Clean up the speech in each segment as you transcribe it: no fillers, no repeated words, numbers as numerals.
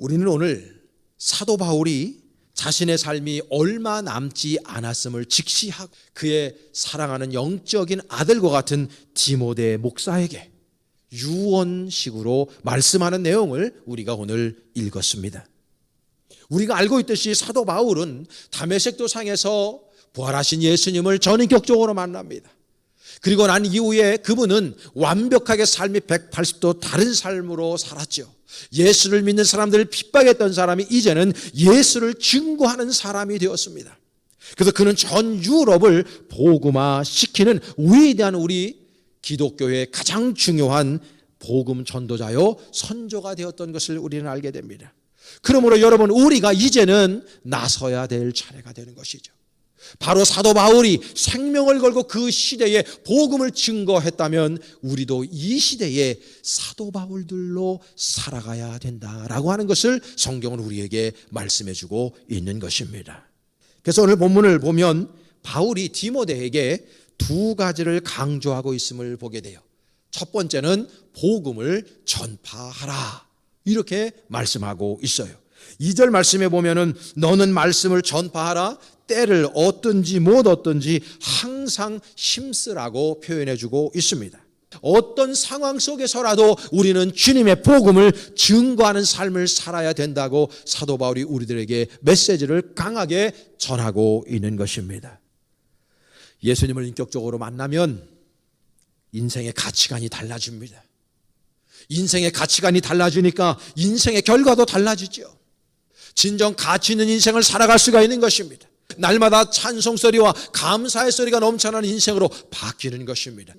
우리는 오늘 사도 바울이 자신의 삶이 얼마 남지 않았음을 직시하고 그의 사랑하는 영적인 아들과 같은 디모데 목사에게 유언식으로 말씀하는 내용을 우리가 오늘 읽었습니다. 우리가 알고 있듯이 사도 바울은 다메섹 도상에서 부활하신 예수님을 전인격적으로 만납니다. 그리고 난 이후에 그분은 완벽하게 삶이 180도 다른 삶으로 살았죠. 예수를 믿는 사람들을 핍박했던 사람이 이제는 예수를 증거하는 사람이 되었습니다. 그래서 그는 전 유럽을 복음화시키는 위대한 우리 기독교의 가장 중요한 복음 전도자요 선조가 되었던 것을 우리는 알게 됩니다. 그러므로 여러분, 우리가 이제는 나서야 될 차례가 되는 것이죠. 바로 사도 바울이 생명을 걸고 그 시대에 복음을 증거했다면 우리도 이 시대에 사도 바울들로 살아가야 된다라고 하는 것을 성경은 우리에게 말씀해주고 있는 것입니다. 그래서 오늘 본문을 보면 바울이 디모데에게 두 가지를 강조하고 있음을 보게 돼요. 첫 번째는 복음을 전파하라, 이렇게 말씀하고 있어요. 2절 말씀에 보면은 너는 말씀을 전파하라, 때를 얻든지 못 얻든지 항상 힘쓰라고 표현해주고 있습니다. 어떤 상황 속에서라도 우리는 주님의 복음을 증거하는 삶을 살아야 된다고 사도 바울이 우리들에게 메시지를 강하게 전하고 있는 것입니다. 예수님을 인격적으로 만나면 인생의 가치관이 달라집니다. 인생의 가치관이 달라지니까 인생의 결과도 달라지죠. 진정 가치 있는 인생을 살아갈 수가 있는 것입니다. 날마다 찬송소리와 감사의 소리가 넘쳐나는 인생으로 바뀌는 것입니다.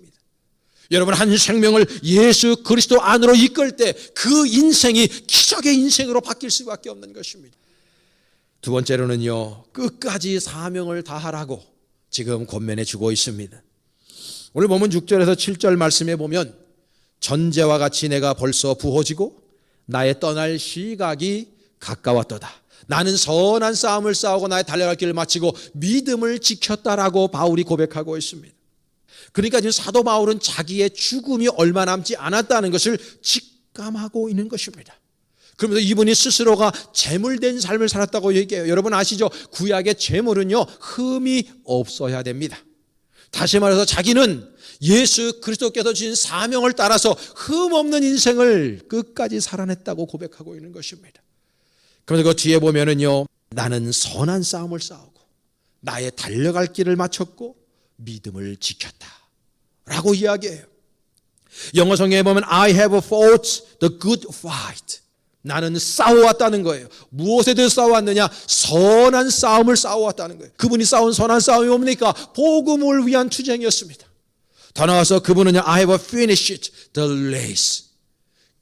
여러분, 한 생명을 예수 그리스도 안으로 이끌 때 그 인생이 기적의 인생으로 바뀔 수밖에 없는 것입니다. 두 번째로는요, 끝까지 사명을 다하라고 지금 권면해 주고 있습니다. 오늘 보면 6절에서 7절 말씀에 보면 전제와 같이 내가 벌써 부어지고 나의 떠날 시각이 가까웠도다. 나는 선한 싸움을 싸우고 나의 달려갈 길을 마치고 믿음을 지켰다라고 바울이 고백하고 있습니다. 그러니까 지금 사도 바울은 자기의 죽음이 얼마 남지 않았다는 것을 직감하고 있는 것입니다. 그러면서 이분이 스스로가 재물된 삶을 살았다고 얘기해요. 여러분 아시죠? 구약의 재물은요, 흠이 없어야 됩니다. 다시 말해서 자기는 예수 그리스도께서 주신 사명을 따라서 흠 없는 인생을 끝까지 살아냈다고 고백하고 있는 것입니다. 그래서 그 뒤에 보면은요, 나는 선한 싸움을 싸우고 나의 달려갈 길을 마쳤고 믿음을 지켰다 라고 이야기해요. 영어 성경에 보면 I have fought the good fight. 나는 싸워왔다는 거예요. 무엇에 대해 싸워왔느냐? 선한 싸움을 싸워왔다는 거예요. 그분이 싸운 선한 싸움이 뭡니까? 복음을 위한 투쟁이었습니다. 더 나아가서 그분은 I have finished the race.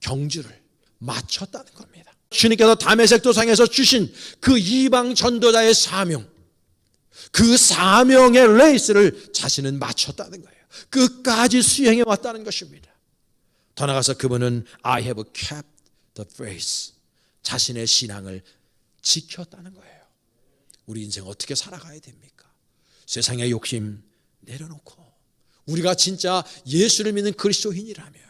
경주를 마쳤다는 겁니다. 주님께서 다메섹 도상에서 주신 그 이방 전도자의 사명, 그 사명의 레이스를 자신은 마쳤다는 거예요. 끝까지 수행해 왔다는 것입니다. 더 나아가서 그분은 I have kept the faith. 자신의 신앙을 지켰다는 거예요. 우리 인생 어떻게 살아가야 됩니까? 세상의 욕심 내려놓고 우리가 진짜 예수를 믿는 그리스도인이라면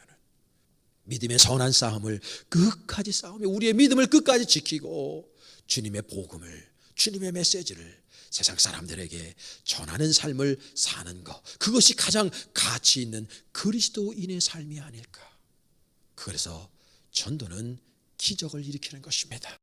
믿음의 선한 싸움을 끝까지 싸우며 우리의 믿음을 끝까지 지키고 주님의 복음을, 주님의 메시지를 세상 사람들에게 전하는 삶을 사는 것, 그것이 가장 가치 있는 그리스도인의 삶이 아닐까. 그래서 전도는 기적을 일으키는 것입니다.